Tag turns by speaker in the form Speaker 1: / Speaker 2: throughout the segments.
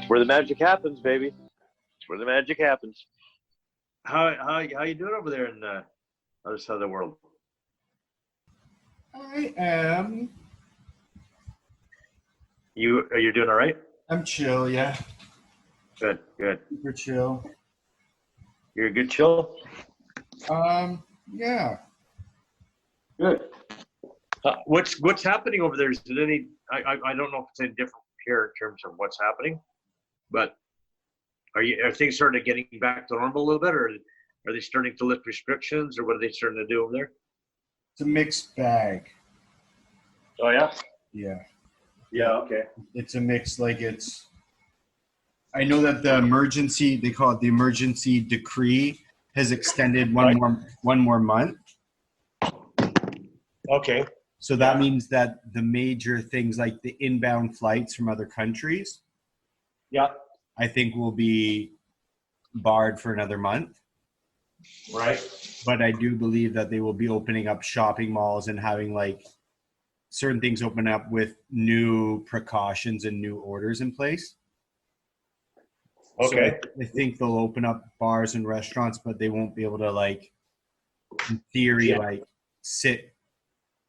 Speaker 1: Where the magic happens, baby. It's where the magic happens.
Speaker 2: How you doing over there in the other side of the world?
Speaker 3: I am.
Speaker 2: You're doing all right?
Speaker 3: I'm chill, yeah.
Speaker 2: Good.
Speaker 3: Super chill.
Speaker 2: You're a good chill?
Speaker 3: Yeah.
Speaker 2: Good. What's happening over there? Is it any? I don't know if it's any different here in terms of what's happening, but are things starting to getting back to normal a little bit, or are they starting to lift restrictions, or what are they starting to do over there?
Speaker 3: It's a mixed bag.
Speaker 2: Oh yeah.
Speaker 3: Yeah.
Speaker 2: Yeah. Okay.
Speaker 3: It's a mix. I know that they call it the emergency decree, has extended one more month.
Speaker 2: Okay.
Speaker 3: So that means that the major things like the inbound flights from other countries,
Speaker 2: Yeah.
Speaker 3: I think will be barred for another month.
Speaker 2: Right.
Speaker 3: But I do believe that they will be opening up shopping malls and having certain things open up with new precautions and new orders in place.
Speaker 2: Okay.
Speaker 3: So I think they'll open up bars and restaurants, but they won't be able to in theory, sit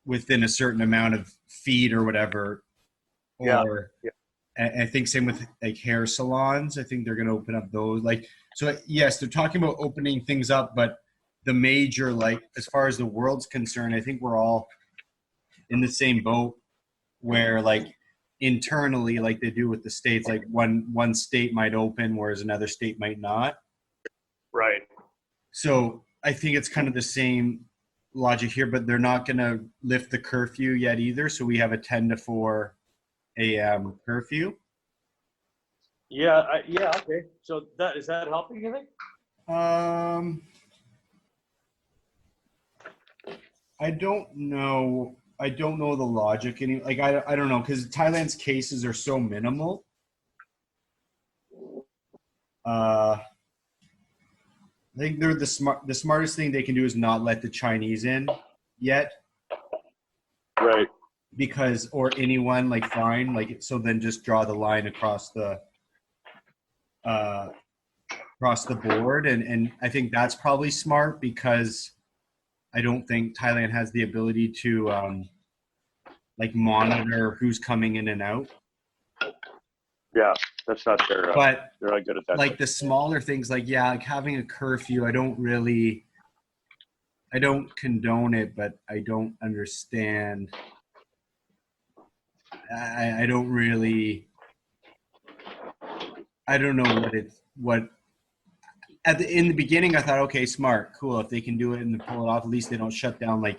Speaker 3: within a certain amount of feet or whatever. Or I think same with hair salons. I think they're going to open up those. So yes, they're talking about opening things up, but the major, as far as the world's concerned, I think we're all in the same boat where internally, like they do with the states, one state might open, whereas another state might not.
Speaker 2: Right.
Speaker 3: So I think it's kind of the same logic here, but they're not going to lift the curfew yet either. So we have a 10 to 4 a.m. curfew.
Speaker 2: Yeah. Okay. So is that helping you think?
Speaker 3: I don't know. I don't know the logic. I don't know, because Thailand's cases are so minimal. I think they're the smartest thing they can do is not let the Chinese in yet.
Speaker 1: Right.
Speaker 3: Because, or anyone fine, so then just draw the line across the board. And I think that's probably smart, because I don't think Thailand has the ability to monitor who's coming in and out.
Speaker 1: Yeah, that's not their.
Speaker 3: But
Speaker 1: they're not good at that.
Speaker 3: The smaller things, having a curfew, I don't condone it, but I don't understand. I don't know in the beginning I thought, okay, smart, cool. If they can do it and pull it off, at least they don't shut down, at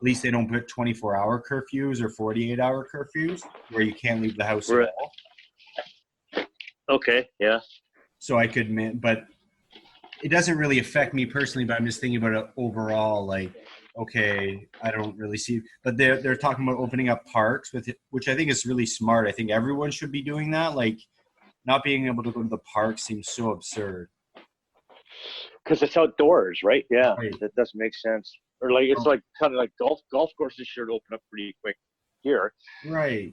Speaker 3: least they don't put 24-hour curfews or 48-hour curfews where you can't leave the house at all.
Speaker 1: Okay, yeah.
Speaker 3: So I could, but it doesn't really affect me personally, but I'm just thinking about it overall, okay, I don't really see, but they're talking about opening up parks which I think is really smart. I think everyone should be doing that. Not being able to go to the park seems so absurd.
Speaker 1: Because it's outdoors, right? Yeah,
Speaker 3: right.
Speaker 1: That doesn't make sense. Or it's kind of like golf courses should open up pretty quick here.
Speaker 3: Right.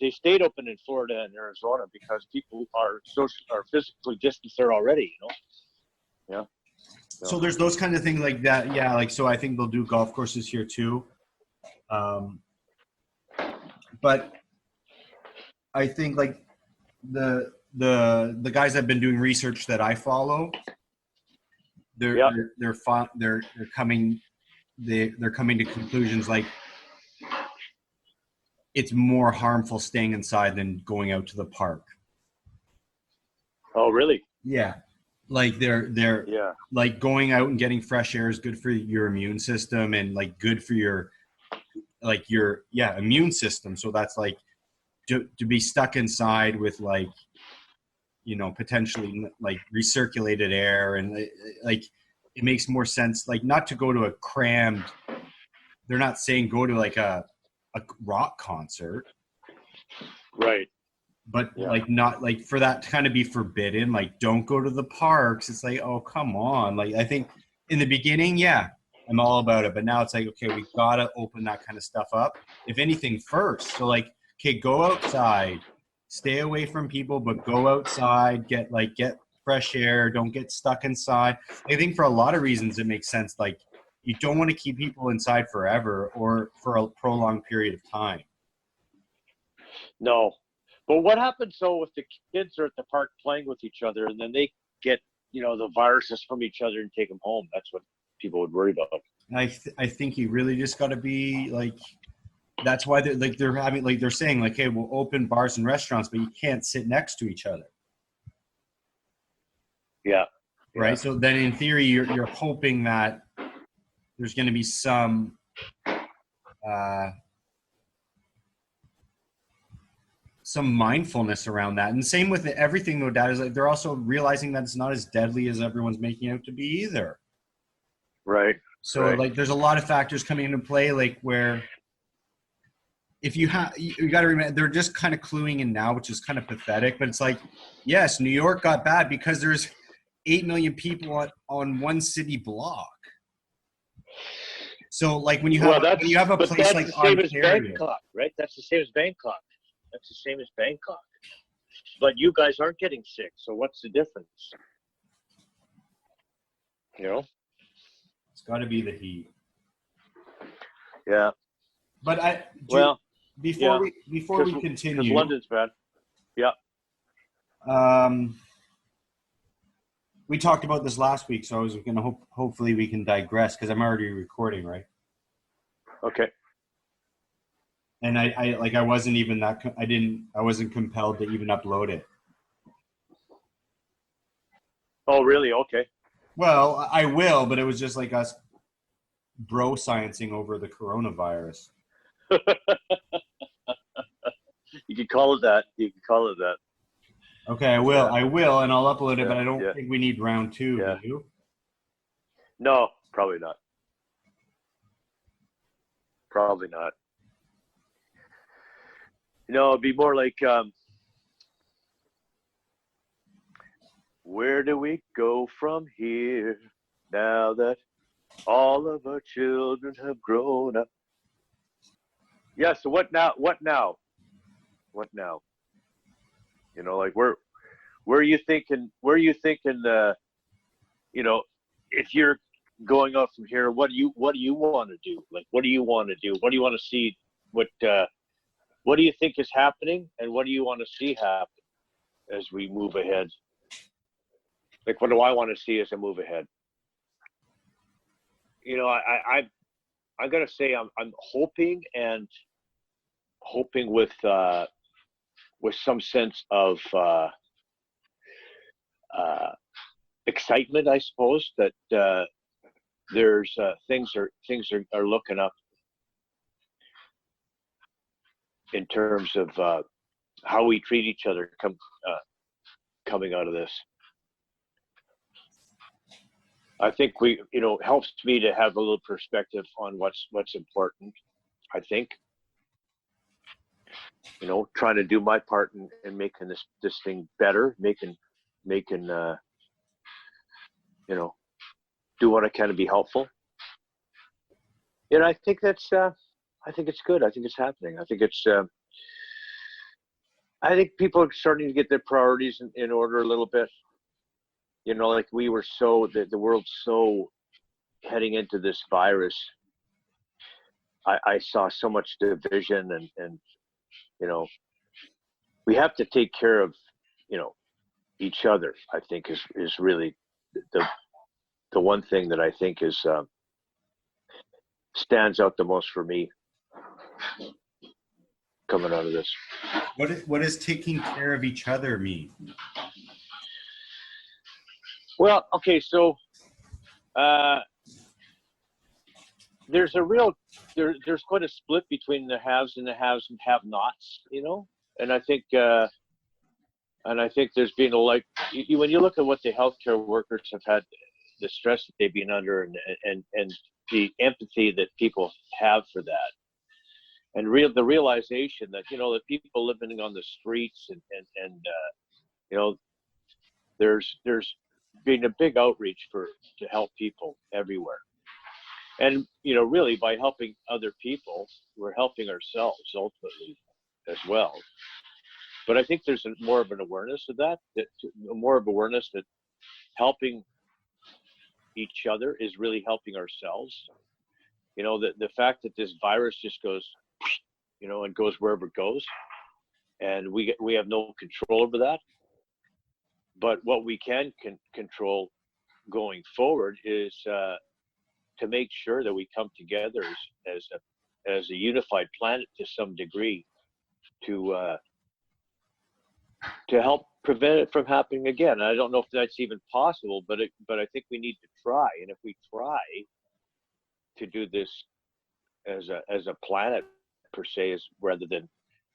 Speaker 1: They stayed open in Florida and Arizona because people are physically distanced there already. Yeah.
Speaker 3: So there's those kind of things like that. Yeah. So I think they'll do golf courses here too. But I think the guys that have been doing research that I follow, they're coming to conclusions it's more harmful staying inside than going out to the park.
Speaker 1: Oh, really?
Speaker 3: Yeah. They're going out and getting fresh air is good for your immune system and good for your immune system. So that's to be stuck inside with potentially recirculated air and it makes more sense not to go to a crammed. They're not saying go to a rock concert,
Speaker 1: right?
Speaker 3: But not for that to kind of be forbidden. Don't go to the parks. It's oh, come on. I think in the beginning, I'm all about it, but now it's okay, we gotta open that kind of stuff up. If anything first, so okay, go outside, stay away from people, but go outside, get fresh air, don't get stuck inside. I think for a lot of reasons it makes sense. Like, you don't want to keep people inside forever or for a prolonged period of time.
Speaker 1: No. But what happens though if the kids are at the park playing with each other and then they get, the viruses from each other and take them home? That's what people would worry about.
Speaker 3: I think you really just got to be like, that's why they're having, like, they're saying like, hey, we'll open bars and restaurants, but you can't sit next to each other.
Speaker 1: Yeah.
Speaker 3: Right.
Speaker 1: Yeah.
Speaker 3: So then in theory, you're hoping that there's going to be some mindfulness around that. And same with everything though, Dad, is like they're also realizing that it's not as deadly as everyone's making out to be either.
Speaker 1: Right.
Speaker 3: So
Speaker 1: right.
Speaker 3: like there's a lot of factors coming into play, like where if you got to remember, they're just kind of cluing in now, which is kind of pathetic, but it's like, yes, New York got bad because there's 8 million people on one city block. So like when you have a place like
Speaker 1: Ontario, as Bangkok, right? That's the same as Bangkok. That's the same as Bangkok. But you guys aren't getting sick, so what's the difference?
Speaker 3: It's got to be the heat.
Speaker 1: Yeah.
Speaker 3: But before we continue,
Speaker 1: because London's bad. Yeah.
Speaker 3: We talked about this last week, so I was going to hopefully we can digress because I'm already recording, right?
Speaker 1: Okay.
Speaker 3: And I wasn't compelled to even upload it.
Speaker 1: Oh, really? Okay.
Speaker 3: Well, I will, but it was just like us bro sciencing over the coronavirus.
Speaker 1: You can call it that.
Speaker 3: Okay, I will, and I'll upload it, but I don't
Speaker 1: Yeah.
Speaker 3: think we need round 2.
Speaker 1: Yeah.
Speaker 3: Do you?
Speaker 1: No, probably not. Probably not. It'd be more like, where do we go from here now that all of our children have grown up? Yeah. So what now? Like where are you thinking? If you're going up from here, what do you want to do? Like, what do you want to do? What do you want to see? What do you think is happening, and what do you want to see happen as we move ahead? Like, what do I want to see as I move ahead? I'm gonna say I'm hoping with some sense of excitement, I suppose, that there's things are looking up in terms of how we treat each other coming out of this. I think it helps me to have a little perspective on what's important. I think, trying to do my part in making this thing better, making do what I can to be helpful. And I think that's I think it's good. I think it's happening. I think it's I think people are starting to get their priorities in order a little bit. Like we were the world's so heading into this virus. I saw so much division and we have to take care of, each other, I think is really the one thing that I think is stands out the most for me coming out of this.
Speaker 3: What does taking care of each other mean?
Speaker 1: Well, okay, so there's quite a split between the haves and have-nots, and I think there's been when you look at what the healthcare workers have had, the stress that they've been under, and the empathy that people have for that, and the realization that the people living on the streets and there's been a big outreach to help people everywhere. And, really by helping other people, we're helping ourselves ultimately as well. But I think there's more of an awareness of that, more of awareness that helping each other is really helping ourselves. You know, the fact that this virus just goes, you know, and goes wherever it goes, and we have no control over that. But what we can control going forward is to make sure that we come together as a unified planet to some degree to help prevent it from happening again. I don't know if that's even possible, but I think we need to try. And if we try to do this as a planet per se, as rather than,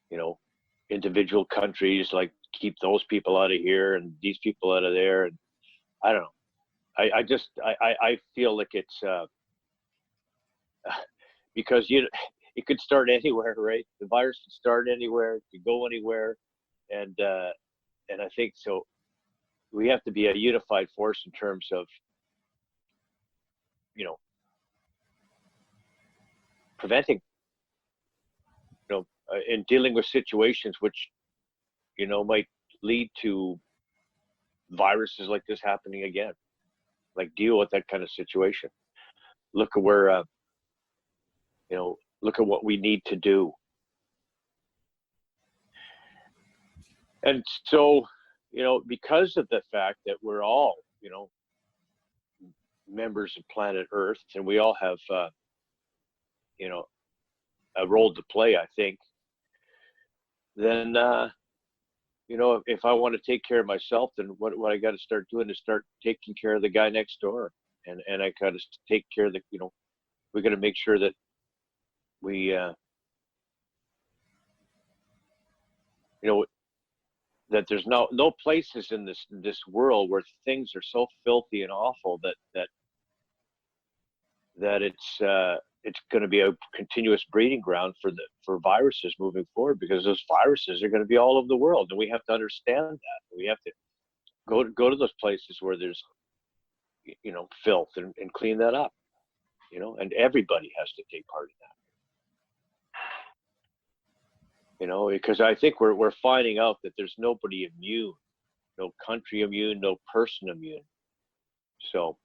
Speaker 1: you know, individual countries, like keep those people out of here and these people out of there, and I don't know. I feel like it's because it could start anywhere, right? The virus could start anywhere, it could go anywhere, and I think so. We have to be a unified force in terms of, you know, preventing, you know, in dealing with situations which, you know, might lead to viruses like this happening again. Like, deal with that kind of situation. Look at where, you know, look at what we need to do. And so, you know, because of the fact that we're all, you know, members of planet Earth, and we all have, you know, a role to play, I think, then, you know, if I want to take care of myself, then what I got to start doing is start taking care of the guy next door. And I got to take care of the, you know, we got to make sure that we, you know, that there's no places in this world where things are so filthy and awful that it's going to be a continuous breeding ground for viruses moving forward, because those viruses are going to be all over the world, and we have to understand that. We have to go to those places where there's, you know, filth, and clean that up, you know, and everybody has to take part in that. You know, because I think we're finding out that there's nobody immune, no country immune, no person immune. So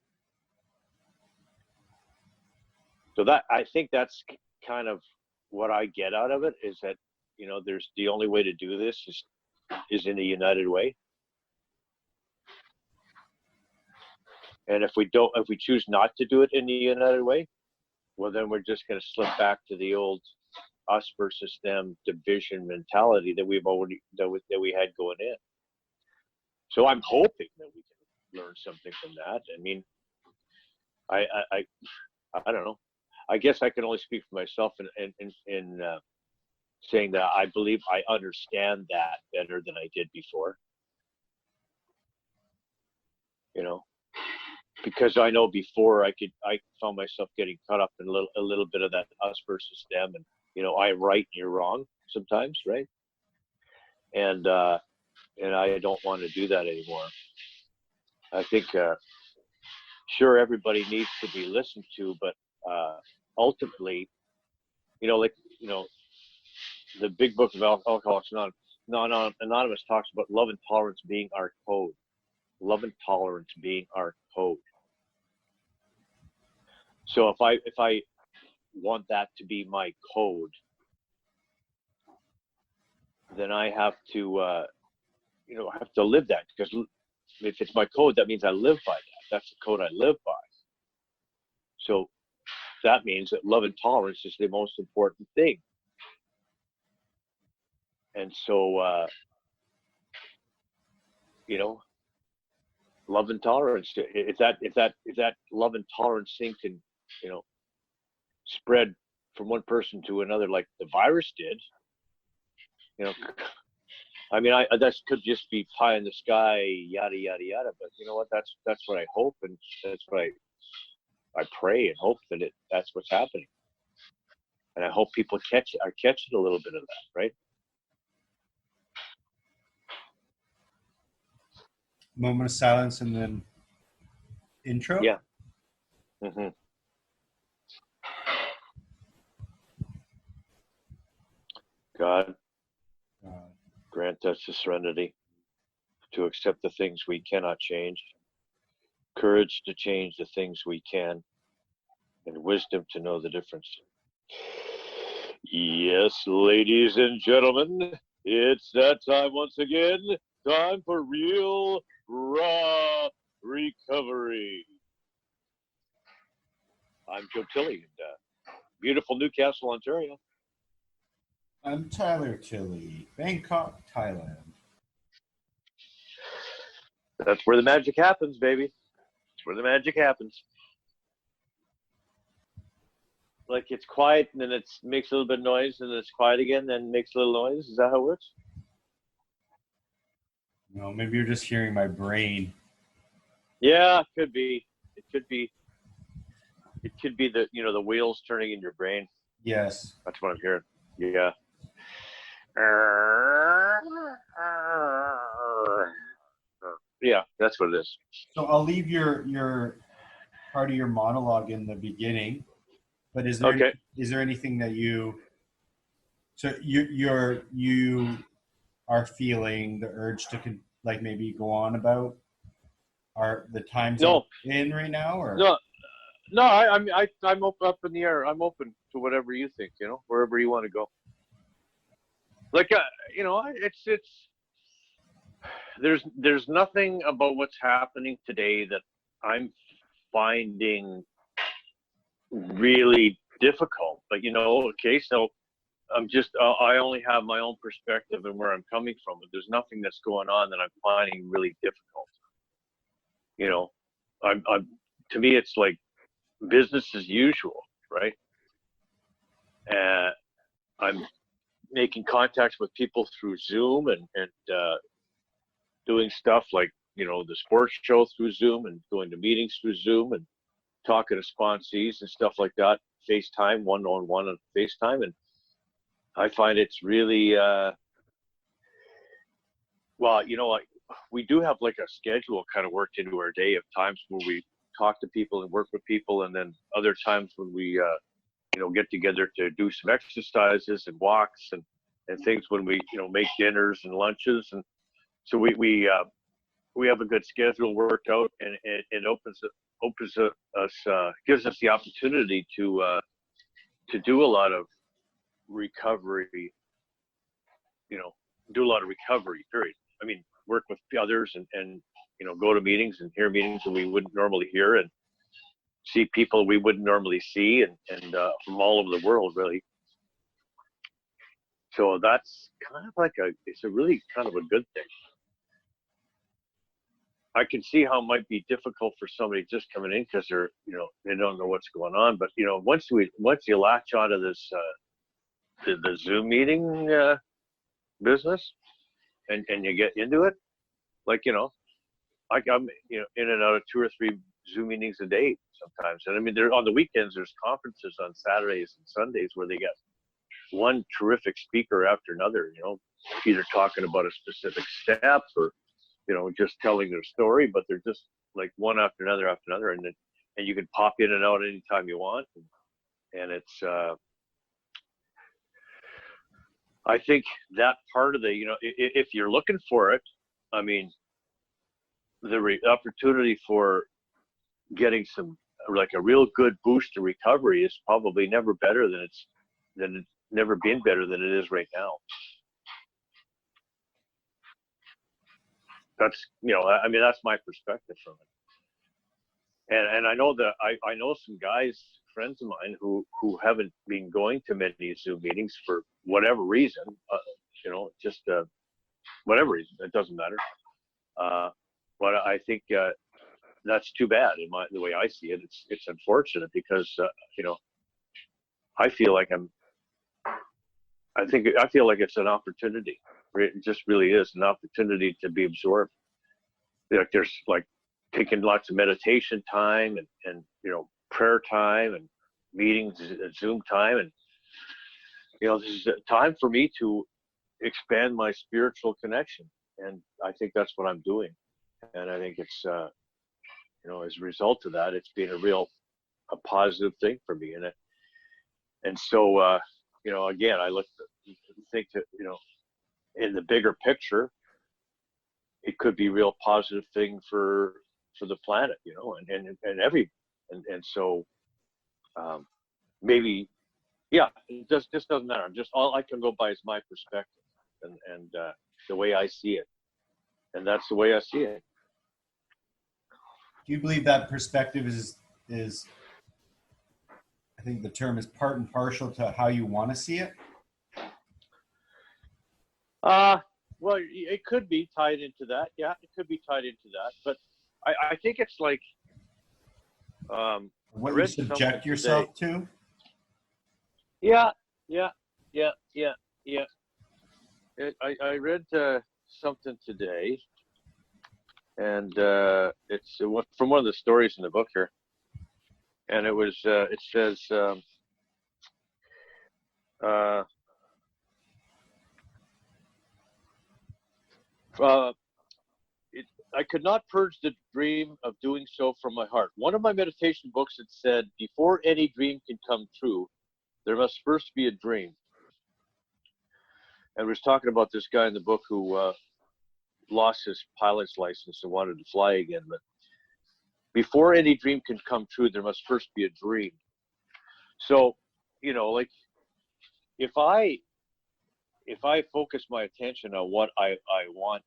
Speaker 1: that, I think that's kind of what I get out of it, is that, you know, there's the only way to do this is in a united way. And if we choose not to do it in the united way, well, then we're just going to slip back to the old us versus them division mentality that we had going in. So I'm hoping that we can learn something from that. I mean, I don't know. I guess I can only speak for myself in saying that I believe I understand that better than I did before. You know, because I know before I found myself getting caught up in a little bit of that us versus them, and, you know, I'm right and you're wrong sometimes, right? And I don't want to do that anymore. I think sure, everybody needs to be listened to, but ultimately, you know, like, you know, the big book of Alcoholics Anonymous talks about love and tolerance being our code. Love and tolerance being our code. So if I want that to be my code, then I have to, you know, I have to live that, because if it's my code, that means I live by that. That's the code I live by. So that means that love and tolerance is the most important thing. And so, you know, love and tolerance, if that love and tolerance thing can, you know, spread from one person to another like the virus did, you know, I mean, that could just be pie in the sky, yada yada yada. But you know what? That's what I hope, and that's what I pray and hope that's what's happening. And I hope people are catching a little bit of that, right?
Speaker 3: Moment of silence and then intro.
Speaker 1: Yeah. Mm-hmm. God, Grant us the serenity to accept the things we cannot change, courage to change the things we can, and wisdom to know the difference. Yes, ladies and gentlemen, it's that time once again. Time for real raw recovery. I'm Joe Tilley in beautiful Newcastle, Ontario.
Speaker 3: I'm Tyler Tilley, Bangkok, Thailand.
Speaker 1: That's where the magic happens, baby. That's where the magic happens. Like it's quiet and then it makes a little bit of noise and then it's quiet again, then makes a little noise. Is that how it works?
Speaker 3: No, maybe you're just hearing my brain.
Speaker 1: Yeah, it could be. It could be. It could be the the wheels turning in your brain.
Speaker 3: Yes.
Speaker 1: That's what I'm hearing. Yeah. Yeah, that's what it is.
Speaker 3: So I'll leave your part of your monologue in the beginning, but is there
Speaker 1: Okay.
Speaker 3: is there anything that you are feeling the urge to like maybe go on about are the times
Speaker 1: No.
Speaker 3: we're in right now, or
Speaker 1: No. I'm up in the air. I'm open to whatever you think. Wherever you want to go. Like it's there's nothing about what's happening today that I'm finding really difficult. But okay, so I'm just I only have my own perspective and where I'm coming from. But there's nothing that's going on that I'm finding really difficult. I'm to me it's like business as usual, right? I'm making contacts with people through Zoom and doing stuff like the sports show through Zoom and going to meetings through Zoom and talking to sponsees and stuff like that. FaceTime, one-on-one on FaceTime, and I find it's really well, we do have like a schedule kind of worked into our day of times where we talk to people and work with people, and then other times when we get together to do some exercises and walks and things when we make dinners and lunches, and so we have a good schedule worked out, and it opens us gives us the opportunity to do a lot of recovery, do a lot of recovery period. I mean, work with others and go to meetings and hear meetings that we wouldn't normally hear and see people we wouldn't normally see and from all over the world, really. So that's kind of like it's a really kind of a good thing. I can see how it might be difficult for somebody just coming in because they're, they don't know what's going on. But once you latch onto this the Zoom meeting business and you get into it, like I'm in and out of 2 or 3 Zoom meetings a day sometimes. And I mean, on the weekends there's conferences on Saturdays and Sundays where they get one terrific speaker after another. Either talking about a specific step or just telling their story, but they're just like one after another, and you can pop in and out anytime you want, and it's I think that part of the if you're looking for it, I mean, the opportunity for getting some like a real good boost to recovery is probably never better than it's never been better than it is right now. That's I mean, that's my perspective from it. And I know that I know some guys, friends of mine, who haven't been going to many Zoom meetings for whatever reason, just whatever reason, it doesn't matter. But I think that's too bad the way I see it. It's unfortunate because I feel like I feel like it's an opportunity. It just really is an opportunity to be absorbed. Like there's like taking lots of meditation time and prayer time and meetings, Zoom time, and this is a time for me to expand my spiritual connection, and I think that's what I'm doing. And I think it's as a result of that, it's been a positive thing for me. And so again, I think that in the bigger picture, it could be a real positive thing for the planet, you know, and so maybe, yeah, it just doesn't matter. Just all I can go by is my perspective and the way I see it, and that's the way I see it.
Speaker 3: Do you believe that perspective is I think the term is part and partial to how you want to see it?
Speaker 1: Well, it could be tied into that. Yeah, it could be tied into that. But I think it's like I
Speaker 3: What you
Speaker 1: read
Speaker 3: subject
Speaker 1: something
Speaker 3: yourself
Speaker 1: today.
Speaker 3: to?
Speaker 1: Yeah. I read something today, and it's from one of the stories in the book here, and it was it says. I could not purge the dream of doing so from my heart. One of my meditation books had said, before any dream can come true, there must first be a dream. And was talking about this guy in the book who lost his pilot's license and wanted to fly again. But before any dream can come true, there must first be a dream. So, you know, like if I focus my attention on what I want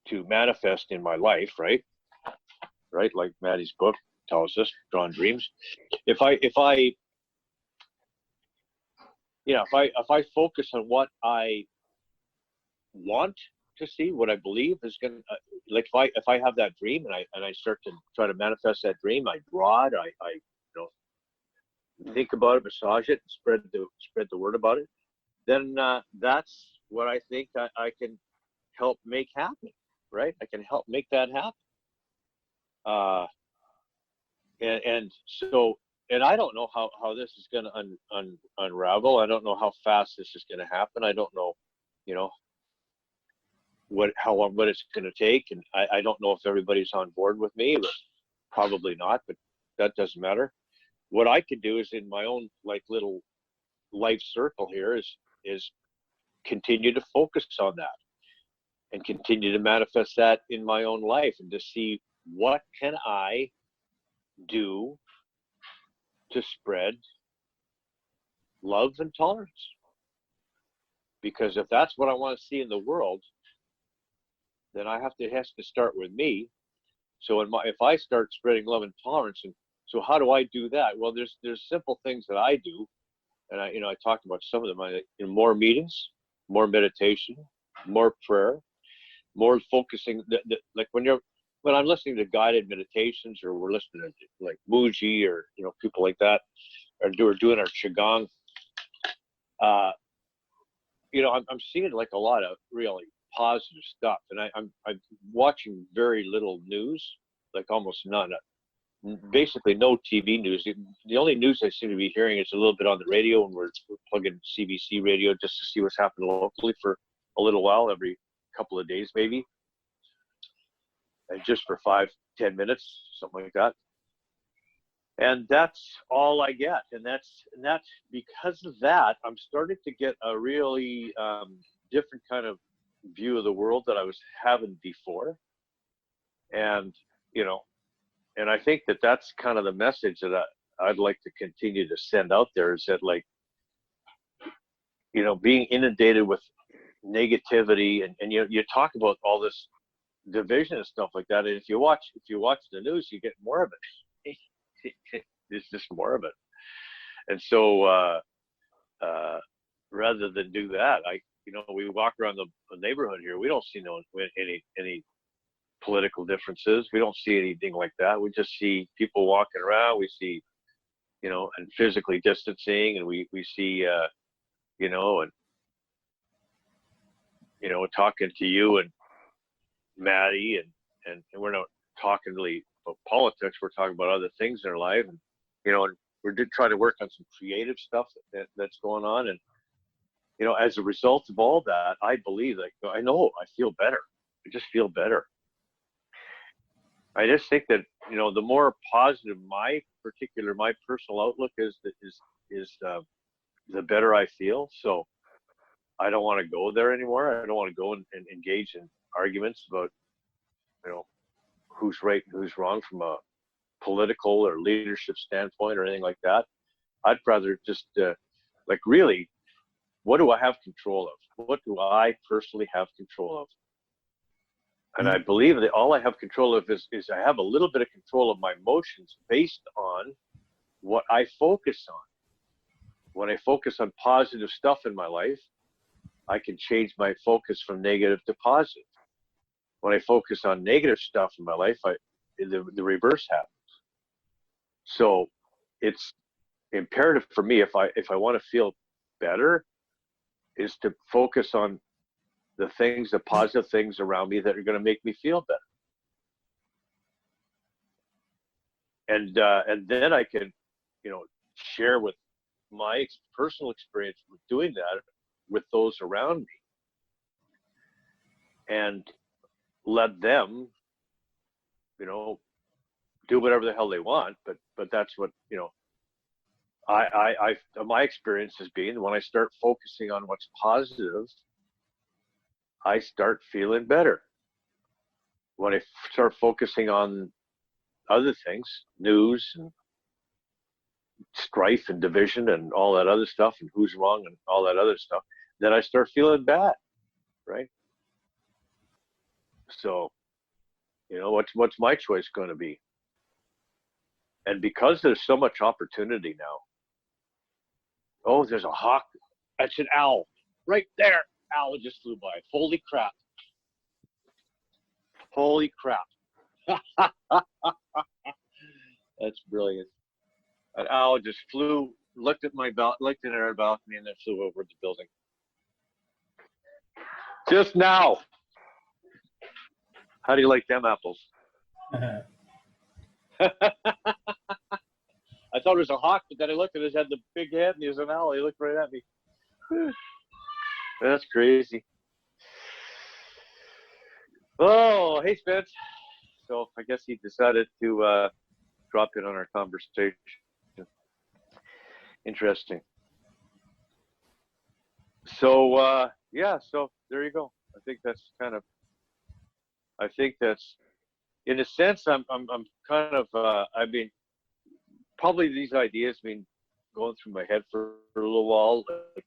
Speaker 1: to manifest in my life, right, like Maddie's book tells us, Drawn Dreams. If I focus on what I want to see, what I believe is gonna, like if I have that dream and I start to try to manifest that dream, I draw it, I think about it, massage it, and spread the word about it. Then that's what I think I can help make happen. Right, I can help make that happen. And so, and I don't know how this is going to unravel. I don't know how fast this is going to happen. I don't know, you know, what it's going to take, and I don't know if everybody's on board with me, but probably not. But that doesn't matter. What I could do is in my own like little life circle here is continue to focus on that and continue to manifest that in my own life, and to see what can I do to spread love and tolerance. Because if that's what I want to see in the world, then it has to start with me. So if I start spreading love and tolerance, and so how do I do that? Well, there's simple things that I do, and I talked about some of them. More meetings, more meditation, more prayer, more focusing. Like when I'm listening to guided meditations, or we're listening to like Muji, or people like that, or doing our qigong. I'm seeing like a lot of really positive stuff, and I'm watching very little news, like almost none. Basically no TV news. The only news I seem to be hearing is a little bit on the radio, and we're plugging CBC radio just to see what's happening locally for a little while, every couple of days maybe, and just for 5-10 minutes, something like that. And that's all I get. And that's because of that, I'm starting to get a really different kind of view of the world that I was having before. And, and I think that's kind of the message that I'd like to continue to send out there, is that, like, being inundated with negativity, and you talk about all this division and stuff like that. And if you watch the news, you get more of it. It's just more of it. And so rather than do that, we walk around the neighborhood here, we don't see any political differences. We don't see anything like that. We just see people walking around. We see, and physically distancing, and we see, and talking to you and Maddie, and we're not talking really about politics. We're talking about other things in our life, and and we're trying to work on some creative stuff that's going on. And as a result of all that, I believe, like, I feel better. I just feel better. I just think that the more positive my personal outlook is, the better I feel. So I don't want to go there anymore. I don't want to go and engage in arguments about, you know, who's right and who's wrong from a political or leadership standpoint or anything like that. I'd rather just like really, what do I have control of? What do I personally have control of? And I believe that all I have control of is I have a little bit of control of my emotions based on what I focus on. When I focus on positive stuff in my life, I can change my focus from negative to positive. When I focus on negative stuff in my life, the reverse happens. So it's imperative for me, if I want to feel better, is to focus on the positive things around me that are going to make me feel better. And then I can, you know, share with my personal experience with doing that with those around me, and let them, you know, do whatever the hell they want. But that's what, you know, my experience has been, when I start focusing on what's positive, I start feeling better. When I start focusing on other things, news and strife and division and all that other stuff, and who's wrong and all that other stuff, then I start feeling bad, right? So, you know, what's my choice going to be? And because there's so much opportunity now, oh, there's a hawk. That's an owl right there. Owl just flew by. Holy crap. Holy crap. That's brilliant. An owl just flew, looked at our balcony, and then flew over the building. Just now. How do you like them apples? I thought it was a hawk, but then I looked at it, had the big head, and he was an owl. He looked right at me. That's crazy. Oh, hey, Spence. So I guess he decided to drop in on our conversation. Interesting. So yeah, so there you go. I think that's in a sense, I'm kind of I mean, probably these ideas been going through my head for a little while, like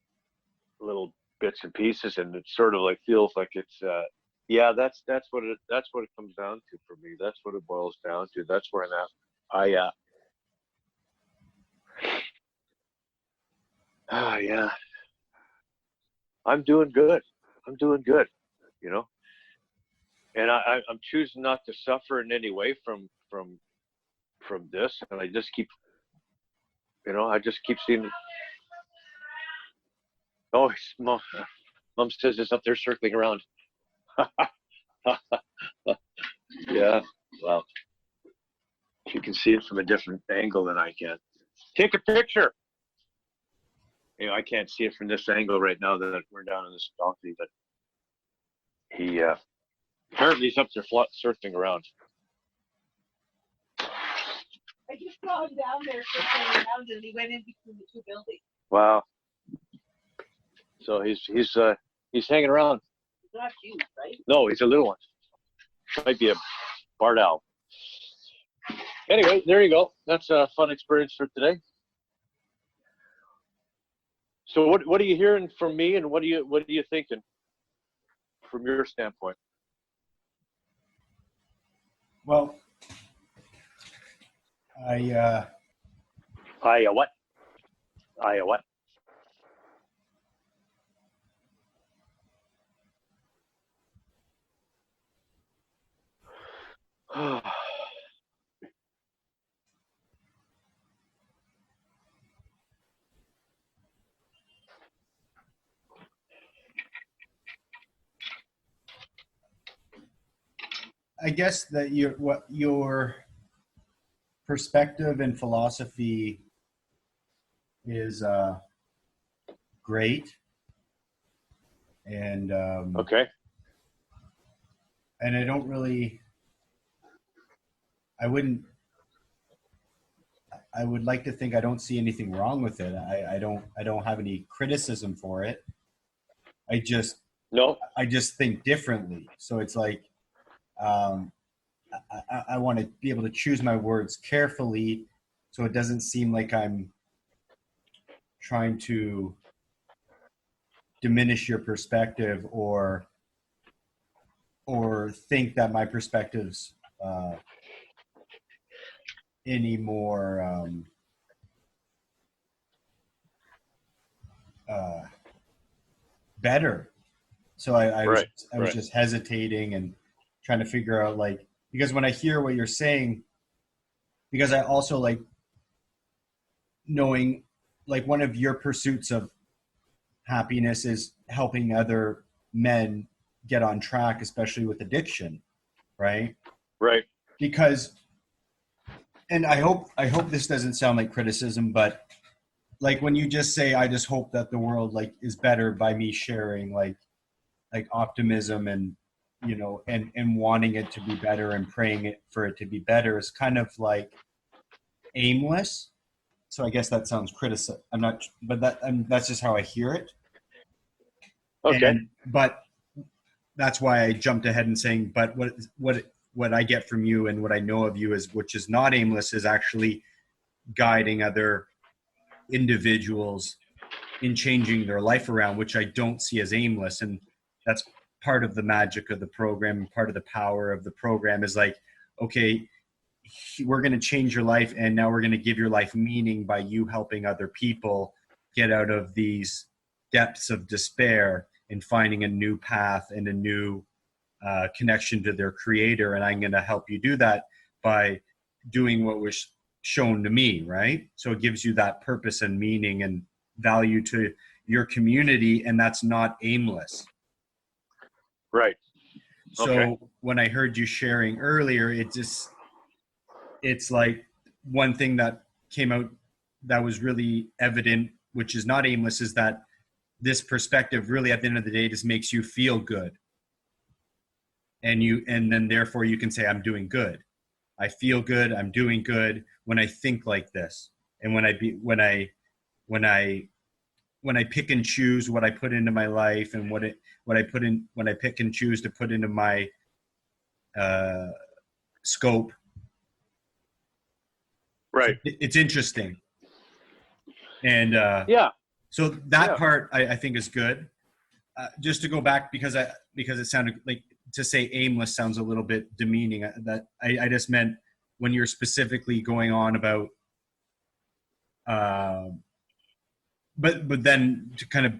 Speaker 1: little bits and pieces, and it sort of like feels like it's yeah, that's what it comes down to for me. That's what it boils down to. That's where I'm at. Yeah, I'm doing good. You know, and I'm choosing not to suffer in any way from this, and I just keep, you know, seeing. Oh, Mom says it's up there circling around. Yeah, well, you can see it from a different angle than I can. Take a picture. You know, I can't see it from this angle right now that we're down in this balcony, but he apparently he's up there surfing around.
Speaker 4: I just saw him down there circling around, and he went in between the two buildings.
Speaker 1: Wow. So he's hanging around.
Speaker 4: He's not huge, right?
Speaker 1: No, he's a little one. Might be a barred owl. Anyway, there you go. That's a fun experience for today. So what are you hearing from me, and what are you thinking from your standpoint?
Speaker 3: Well,
Speaker 1: what?
Speaker 3: I guess that your perspective and philosophy is great, and
Speaker 1: Okay.
Speaker 3: and I would like to think I don't see anything wrong with it. I don't have any criticism for it.
Speaker 1: No.
Speaker 3: I just think differently. So it's like, I want to be able to choose my words carefully, so it doesn't seem like I'm trying to diminish your perspective or think that my perspective's any more better. So I was
Speaker 1: Right.
Speaker 3: just hesitating and trying to figure out, like, because when I hear what you're saying, because I also like knowing, like, one of your pursuits of happiness is helping other men get on track, especially with addiction, right?
Speaker 1: Right.
Speaker 3: Because, and I hope this doesn't sound like criticism, but like when you just say, I just hope that the world like is better by me sharing like optimism and, you know, and wanting it to be better and praying it for it to be better, is kind of like aimless. So I guess that sounds criticism. I'm not, but that's just how I hear it.
Speaker 1: Okay.
Speaker 3: But that's why I jumped ahead and saying, but what I get from you and what I know of you is, which is not aimless, is actually guiding other individuals in changing their life around, which I don't see as aimless. And that's part of the magic of the program. Part of the power of the program is like, okay, we're going to change your life, and now we're going to give your life meaning by you helping other people get out of these depths of despair and finding a new path and a new connection to their creator. And I'm going to help you do that by doing what was shown to me, right? So it gives you that purpose and meaning and value to your community, and that's not aimless.
Speaker 1: Right.
Speaker 3: So
Speaker 1: Okay.
Speaker 3: when I heard you sharing earlier, it's like one thing that came out that was really evident, which is not aimless, is that this perspective really at the end of the day just makes you feel good. And then therefore you can say, I'm doing good. I feel good. I'm doing good when I think like this. And when I pick and choose what I put into my life and when I pick and choose to put into my scope.
Speaker 1: Right.
Speaker 3: It's interesting. And
Speaker 1: Yeah.
Speaker 3: so that
Speaker 1: Yeah.
Speaker 3: part I think is good. Just to go back, because it sounded like, to say aimless sounds a little bit demeaning. That I just meant when you're specifically going on about, but then to kind of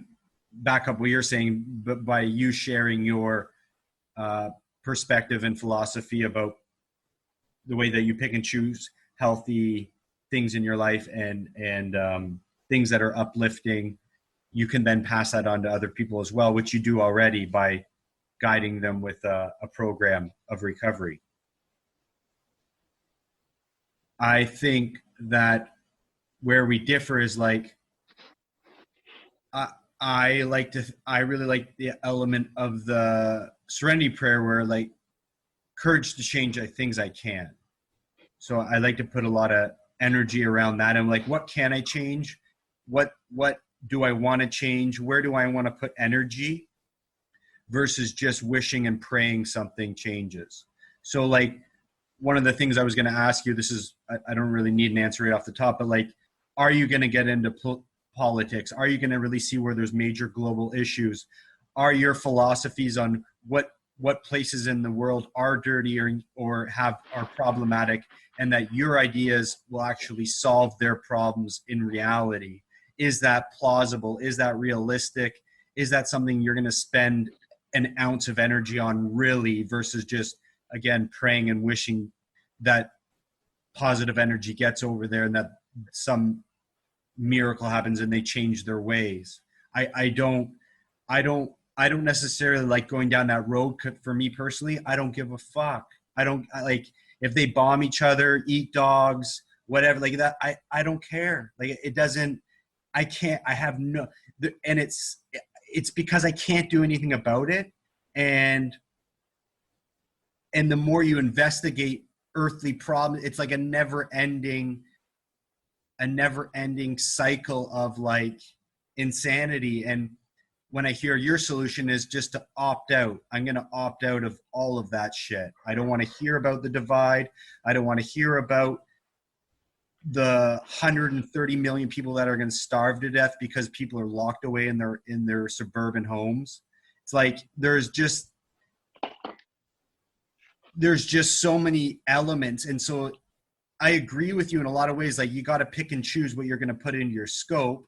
Speaker 3: back up what you're saying, but by you sharing your perspective and philosophy about the way that you pick and choose healthy things in your life and things that are uplifting, you can then pass that on to other people as well, which you do already by guiding them with a program of recovery. I think that where we differ is like, I really like the element of the serenity prayer where like courage to change things I can. So I like to put a lot of energy around that. I'm like, what can I change? What do I want to change? Where do I want to put energy versus just wishing and praying something changes? So like one of the things I was going to ask you, this is, I don't really need an answer right off the top, but like, are you going to get into politics? Are you going to really see where there's major global issues? Are your philosophies on what places in the world are dirty or are problematic, and that your ideas will actually solve their problems in reality? Is that plausible? Is that realistic? Is that something you're going to spend an ounce of energy on really, versus just, again, praying and wishing that positive energy gets over there and that some miracle happens and they change their ways? I don't necessarily like going down that road. For me personally, I don't give a fuck. I like if they bomb each other, eat dogs, whatever, like that. I don't care. Like it doesn't, I can't, I have no, and it's because I can't do anything about it. And the more you investigate earthly problems, it's like a never ending cycle of like insanity. And when I hear your solution is just to opt out. I'm going to opt out of all of that shit. I don't want to hear about the divide. I don't want to hear about the 130 million people that are going to starve to death because people are locked away in their suburban homes. It's like there's just so many elements. And so I agree with you in a lot of ways. Like, you got to pick and choose what you're going to put into your scope.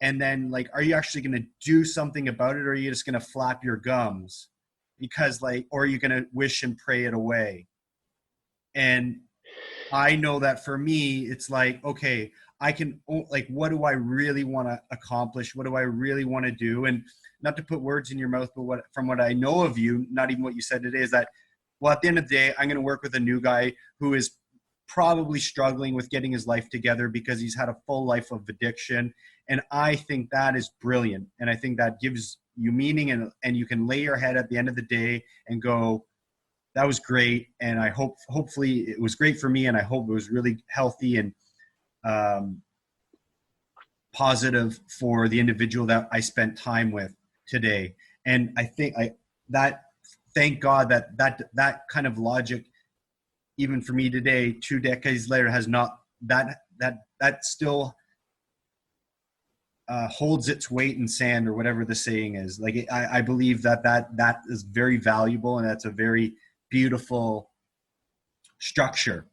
Speaker 3: And then, like, are you actually going to do something about it, or are you just going to flap your gums? Because, like, or are you going to wish and pray it away? And I know that for me, it's like, okay, I can, like, what do I really want to accomplish? What do I really want to do? And not to put words in your mouth, but from what I know of you, not even what you said today, is that, well, at the end of the day, I'm going to work with a new guy who is probably struggling with getting his life together because he's had a full life of addiction. And I think that is brilliant. And I think that gives you meaning, and you can lay your head at the end of the day and go, that was great. And I hopefully it was great for me. And I hope it was really healthy and positive for the individual that I spent time with today. And I think thank God that kind of logic, even for me today, 2 decades later, has not, that still holds its weight in sand, or whatever the saying is. Like, I believe that is very valuable, and that's a very beautiful structure.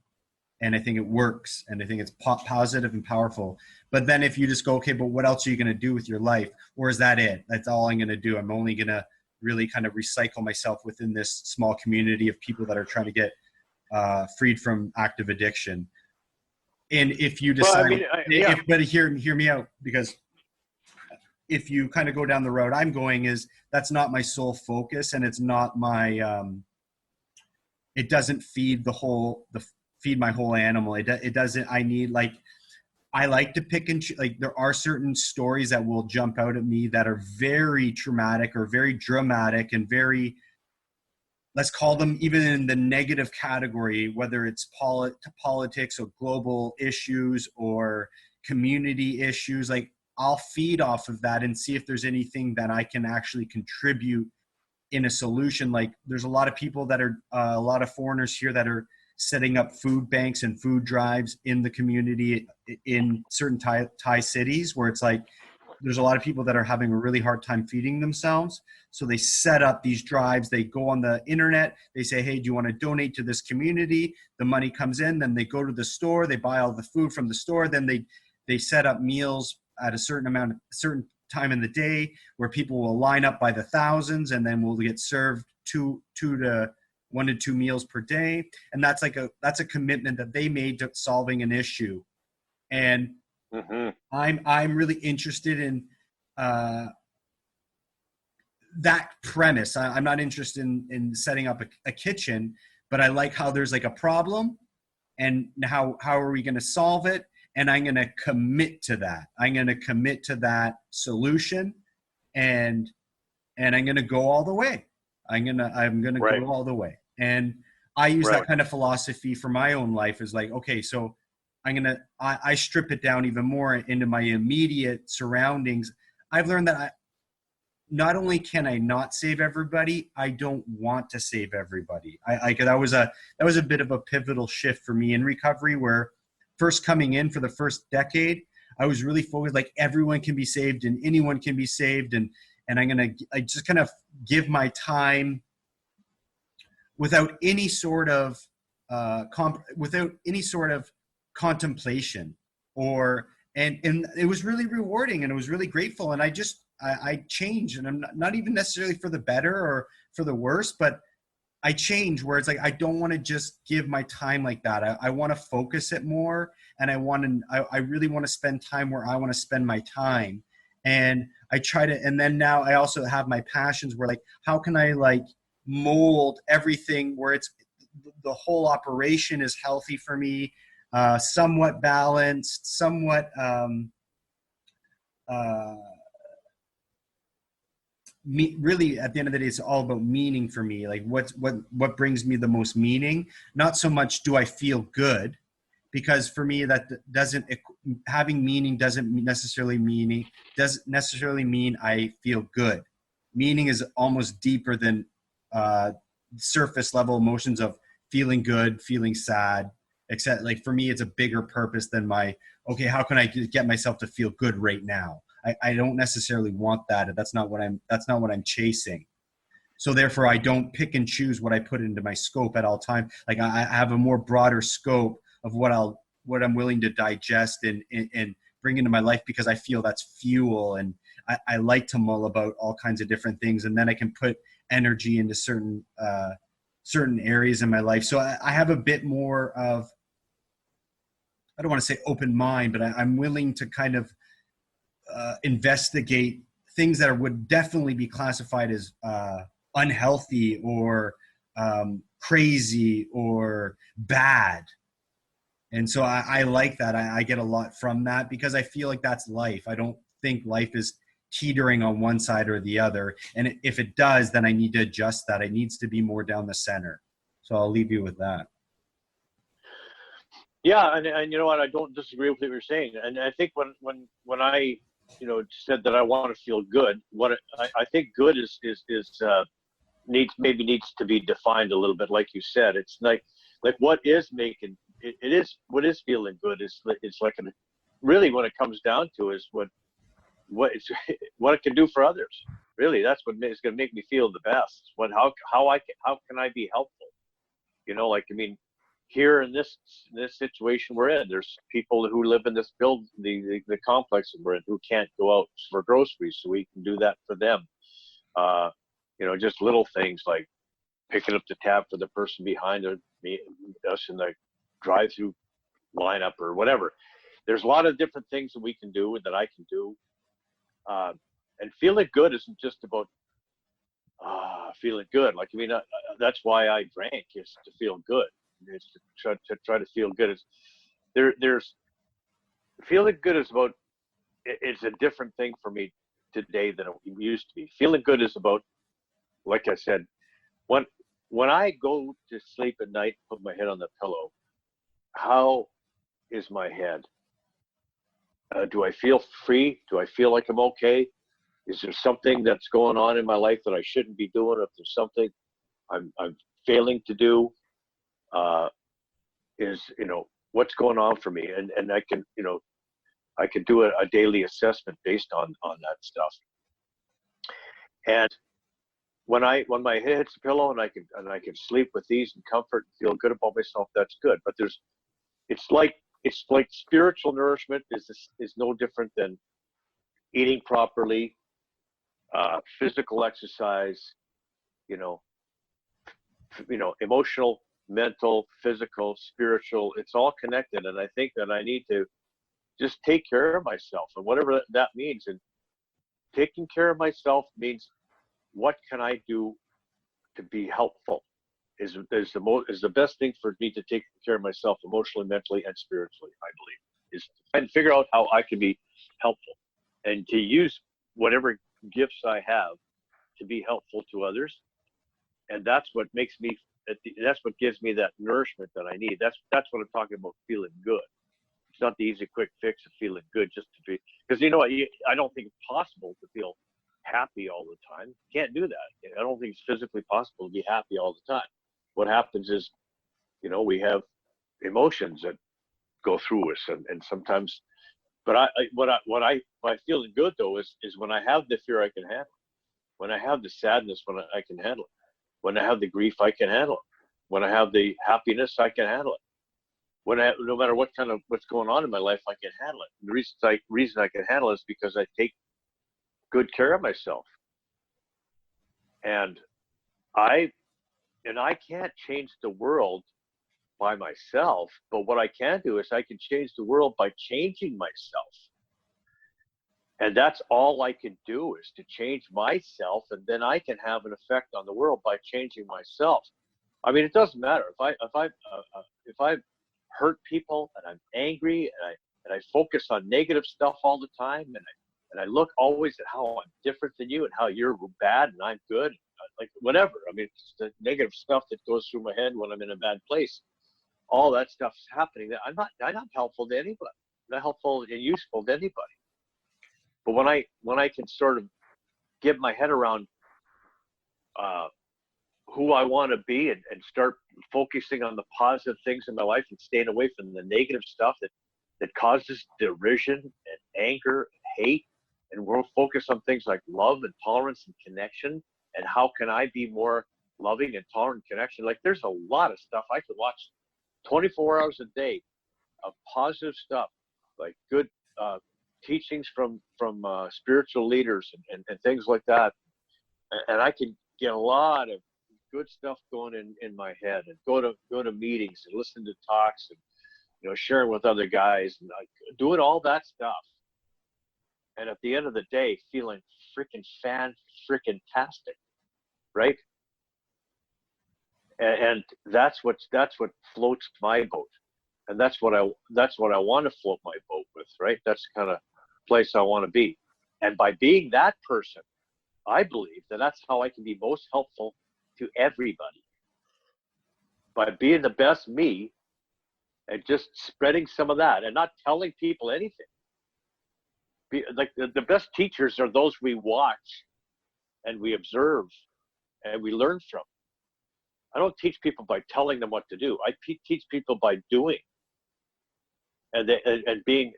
Speaker 3: And I think it works, and I think it's positive and powerful. But then if you just go, okay, but what else are you going to do with your life? Or is that it? That's all I'm going to do. I'm only going to really kind of recycle myself within this small community of people that are trying to get freed from active addiction. And if you decide, but hear me out, because if you kind of go down the road I'm going, is that's not my sole focus, and it's not my, it doesn't feed feed my whole animal. It doesn't, I like to pick and like, there are certain stories that will jump out at me that are very traumatic or very dramatic and very, let's call them even in the negative category, whether it's politics or global issues or community issues. Like, I'll feed off of that and see if there's anything that I can actually contribute in a solution. Like, there's a lot of people that are, a lot of foreigners here that are setting up food banks and food drives in the community in certain Thai cities, where it's like, there's a lot of people that are having a really hard time feeding themselves. So they set up these drives. They go on the internet. They say, hey, do you want to donate to this community? The money comes in. Then they go to the store. They buy all the food from the store. Then they set up meals at a certain time in the day where people will line up by the thousands, and then we'll get served 1 to 2 meals per day. And that's a commitment that they made to solving an issue. And I'm really interested in that premise. I'm not interested in setting up a kitchen, but I like how there's like a problem, and how are we going to solve it? And I'm going to commit to that. I'm going to commit to that solution, and I'm going to go all the way. I'm going to
Speaker 1: Right.
Speaker 3: go all the way. And I use that kind of philosophy for my own life, is like, okay, so I strip it down even more into my immediate surroundings. I've learned that not only can I not save everybody, I don't want to save everybody. That was a bit of a pivotal shift for me in recovery, where first coming in for the first decade, I was really focused, like, everyone can be saved and anyone can be saved. And I just kind of give my time without any sort of contemplation, and it was really rewarding, and it was really grateful. And I changed, and I'm not even necessarily for the better or for the worse, but I change where it's like, I don't want to just give my time like that. I want to focus it more, and I really want to spend time where I want to spend my time. And I try to, and then now I also have my passions where, like, how can I like mold everything where it's the whole operation is healthy for me, somewhat balanced, somewhat really at the end of the day, it's all about meaning for me. Like, what brings me the most meaning? Not so much do I feel good, because for me that doesn't, having meaning doesn't necessarily mean I feel good. Meaning is almost deeper than surface level emotions of feeling good, feeling sad, except like for me it's a bigger purpose than okay, how can I get myself to feel good right now? I don't necessarily want that. That's not what I'm chasing. So therefore I don't pick and choose what I put into my scope at all time. Like I have a more broader scope of what I'm willing to digest and bring into my life, because I feel that's fuel. And I like to mull about all kinds of different things, and then I can put energy into certain areas in my life. So I have a bit more of, I don't want to say open mind, but I'm willing to kind of investigate things that would definitely be classified as unhealthy or crazy or bad. And so I like that. I get a lot from that, because I feel like that's life. I don't think life is teetering on one side or the other. And if it does, then I need to adjust that. It needs to be more down the center. So I'll leave you with that.
Speaker 1: Yeah, and you know what? I don't disagree with what you're saying. And I think when I, said that I want to feel good, what I think good is needs to be defined a little bit, like you said. It's like what is making it is what is feeling good is it's like really what it comes down to is what it's what it can do for others. Really, that's what is going to make me feel the best. How can I be helpful? Here in this situation we're in, there's people who live in this the complex that we're in, who can't go out for groceries, so we can do that for them. Just little things like picking up the tab for the person behind us in the drive-through lineup or whatever. There's a lot of different things that we can do and that I can do. And feeling good isn't just about feeling good. That's why I drank, is to feel good. It's to try to feel good. There's feeling good is about. It's a different thing for me today than it used to be. Feeling good is about, like I said, when I go to sleep at night, put my head on the pillow, how is my head? Do I feel free? Do I feel like I'm okay? Is there something that's going on in my life that I shouldn't be doing? If there's something I'm failing to do, what's going on for me? And I can do a daily assessment based on that stuff. And when my head hits the pillow and I can sleep with ease and comfort and feel good about myself, that's good. But it's like spiritual nourishment is no different than eating properly, physical exercise, emotional, mental, physical, spiritual. It's all connected, and I think that I need to just take care of myself, and whatever that means. And taking care of myself means, what can I do to be helpful? Is the best thing for me to take care of myself emotionally, mentally, and spiritually. I believe is to try and figure out how I can be helpful, and to use whatever gifts I have to be helpful to others. And that's what makes me. That's what gives me that nourishment that I need. That's what I'm talking about. Feeling good. It's not the easy, quick fix of feeling good just to be. Because I don't think it's possible to feel happy all the time. You can't do that. I don't think it's physically possible to be happy all the time. What happens is, we have emotions that go through us, and sometimes. But by feeling good though is when I have the fear, I can handle it. When I have the sadness, when I can handle it. When I have the grief, I can handle it. When I have the happiness, I can handle it. No matter what's going on in my life, I can handle it. And the reason I can handle it is because I take good care of myself. And I can't change the world by myself, but what I can do is I can change the world by changing myself. And that's all I can do, is to change myself, and then I can have an effect on the world by changing myself. I mean, it doesn't matter if I hurt people and I'm angry and I focus on negative stuff all the time, and I look always at how I'm different than you and how you're bad and I'm good, like whatever. I mean, it's the negative stuff that goes through my head when I'm in a bad place. all that stuff's happening, that I'm not helpful to anybody, not helpful and useful to anybody. But when I can sort of get my head around who I want to be, and start focusing on the positive things in my life and staying away from the negative stuff that causes derision and anger and hate, and we'll focus on things like love and tolerance and connection, and how can I be more loving and tolerant connection. Like, there's a lot of stuff I could watch 24 hours a day of positive stuff, like good teachings from spiritual leaders and things like that, and I could get a lot of good stuff going in my head, and go to meetings and listen to talks, and sharing with other guys, and like doing all that stuff, and at the end of the day feeling freaking tastic, right? And that's what floats my boat, and that's what I want to float my boat with, right? That's the kind of place I want to be. And by being that person, I believe that's how I can be most helpful to everybody, by being the best me and just spreading some of that and not telling people anything. Like the best teachers are those we watch and we observe and we learn from. I don't teach people by telling them what to do. I teach people by doing, and being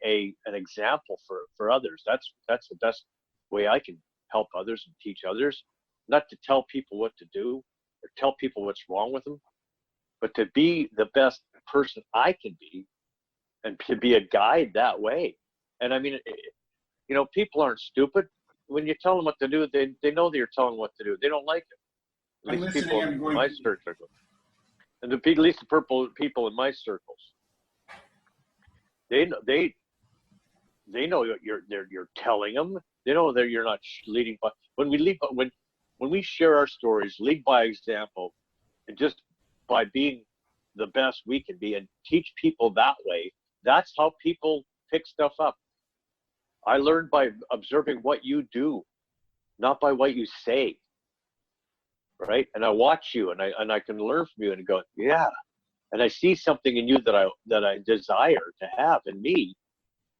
Speaker 1: an example for others. That's the best way I can help others and teach others. Not to tell people what to do or tell people what's wrong with them, but to be the best person I can be, and to be a guide that way. And I mean, people aren't stupid. When you tell them what to do, they know that you're telling them what to do. They don't like it. At least people in my circle, and at least the people in my circles, they know you're telling them. They know that you're not leading by when we share our stories, lead by example, and just by being the best we can be and teach people that way. That's how people pick stuff up. I learned by observing what you do, not by what you say. Right? And I watch you, and I can learn from you, and go, yeah. And I see something in you that I desire to have in me,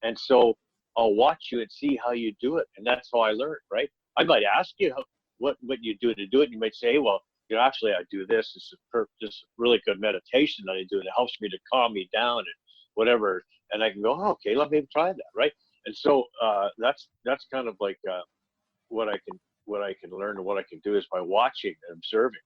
Speaker 1: and so I'll watch you and see how you do it, and that's how I learn. Right? I might ask you what you do to do it, and you might say, well, actually I do this. This is just really good meditation that I do, and it helps me to calm me down and whatever. And I can go, oh, okay, let me try that. Right? And so that's kind of like what I can learn and what I can do is by watching and observing.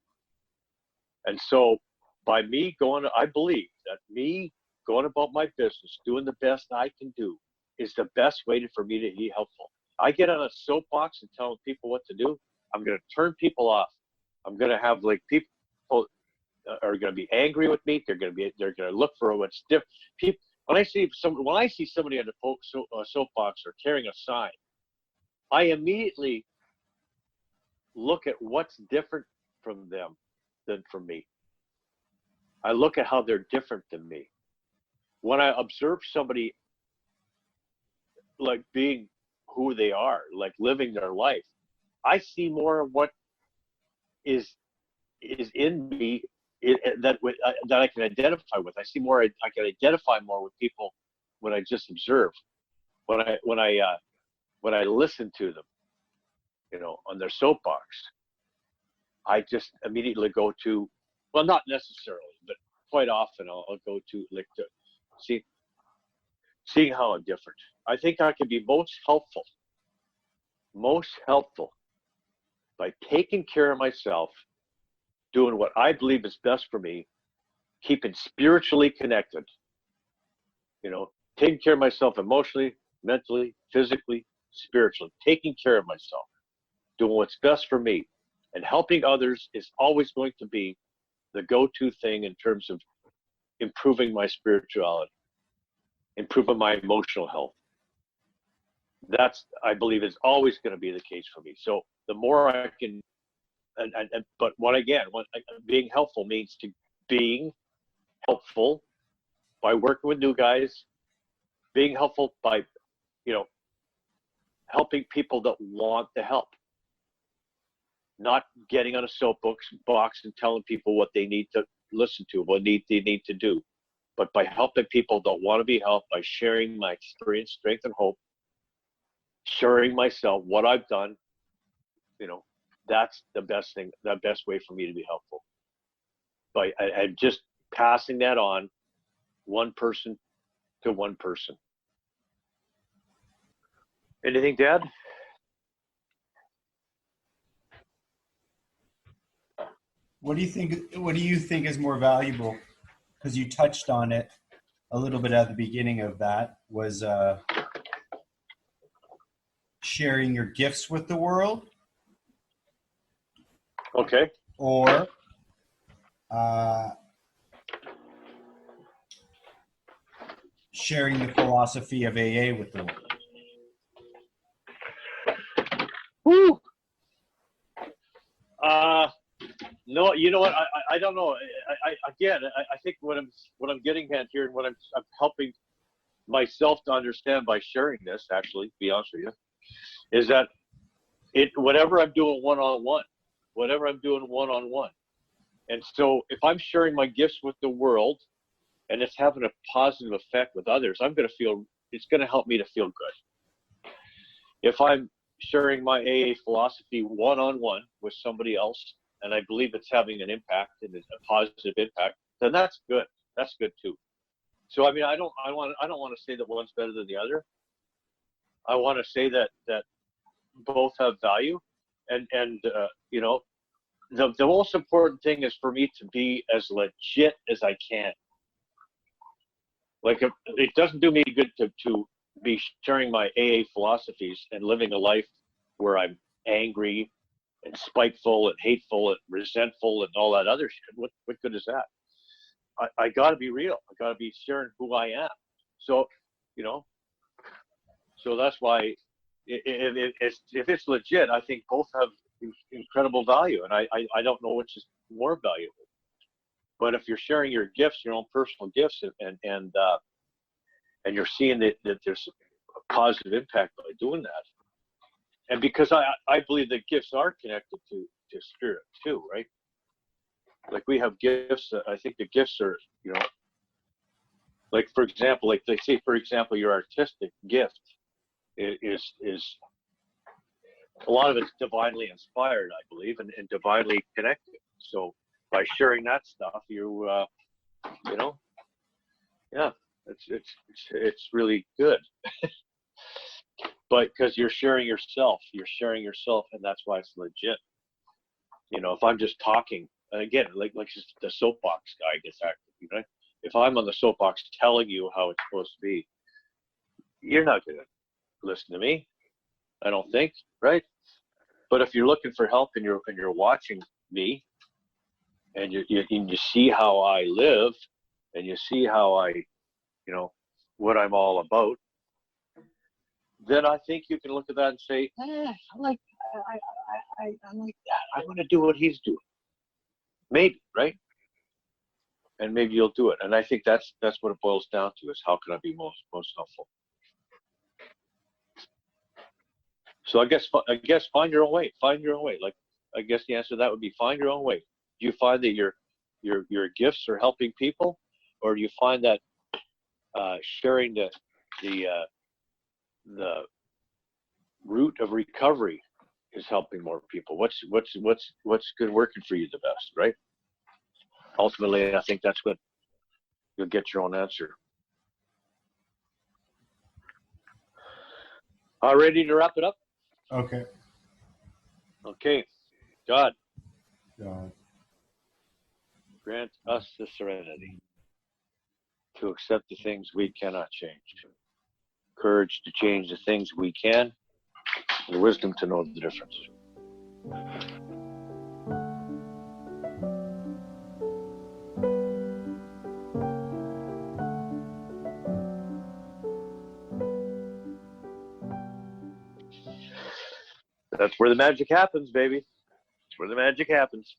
Speaker 1: And so by me I believe that me going about my business, doing the best I can do, is the best way for me to be helpful. I get on a soapbox and tell people what to do, I'm going to turn people off. I'm going to have people are going to be angry with me. They're going to look for what's different. People, when I see somebody on a soapbox or carrying a sign, I immediately look at what's different from them than from me. I look at how they're different than me. When I observe somebody like being who they are, like living their life, I see more of what is in me that I can identify with. I see more. I can identify more with people when I just observe. When I listen to them, on their soapbox, I just immediately go to, well, not necessarily, but quite often I'll go to seeing how I'm different. I think I can be most helpful by taking care of myself, doing what I believe is best for me, keeping spiritually connected, taking care of myself emotionally, mentally, physically, spiritually, taking care of myself, doing what's best for me, and helping others is always going to be the go-to thing in terms of improving my spirituality, improving my emotional health. That's, I believe, is always going to be the case for me. So the more I can, but being helpful means being helpful by working with new guys, being helpful by, helping people that want the help, not getting on a soapbox and telling people what they need to, listen to, what they need to do. But by helping people that want to be helped, by sharing my experience, strength, and hope, sharing myself, what I've done, that's the best thing, the best way for me to be helpful. By and just passing that on, one person to one person. Anything, Dad?
Speaker 3: What do you think? What do you think is more valuable? Because you touched on it a little bit at the beginning of that, was sharing your gifts with the world,
Speaker 1: Okay.
Speaker 3: or sharing the philosophy of AA with the world.
Speaker 1: Woo. No, you know what? I don't know. I think what I'm getting at here, and what I'm helping myself to understand by sharing this, actually, to be honest with you, is that whatever I'm doing one-on-one, and so if I'm sharing my gifts with the world, and it's having a positive effect with others, it's going to help me to feel good. If I'm sharing my AA philosophy one-on-one with somebody else, and I believe it's having an impact and a positive impact, then that's good. That's good too. So I mean, I don't want to say that one's better than the other. I want to say that both have value, and the most important thing is for me to be as legit as I can. Like, it doesn't do me good to be sharing my AA philosophies and living a life where I'm angry and spiteful and hateful and resentful and all that other shit. What good is that? I got to be real. I got to be sharing who I am. So, so that's why if it's legit, I think both have incredible value, and I don't know which is more valuable. But if you're sharing your gifts, your own personal gifts, and you're seeing that there's a positive impact by doing that, and because I believe that gifts are connected to spirit too, right? Like, we have gifts. I think the gifts are, like, for example, like they say, for example, your artistic gift is a lot of it's divinely inspired, I believe, and divinely connected. So by sharing that stuff, it's really good. But because you're sharing yourself, and that's why it's legit. If I'm just talking, again, like just the soapbox guy gets active, right? If I'm on the soapbox telling you how it's supposed to be, you're not going to listen to me, I don't think, right? But if you're looking for help and you're watching me, and you see how I live, and you see how I, what I'm all about, then I think you can look at that and say, I like that. I want to do what he's doing. Maybe, right? And maybe you'll do it. And I think that's what it boils down to, is how can I be most helpful? So I guess find your own way. Find your own way. Like, I guess the answer to that would be find your own way. Do you find that your gifts are helping people, or do you find that sharing the route of recovery is helping more people? What's good working for you the best, right? Ultimately, I think that's what you'll get your own answer. All ready to wrap it up?
Speaker 3: Okay.
Speaker 1: Okay. God,
Speaker 3: God.
Speaker 1: grant us the serenity to accept the things we cannot change, courage to change the things we can, and wisdom to know the difference. That's where the magic happens, baby. That's where the magic happens.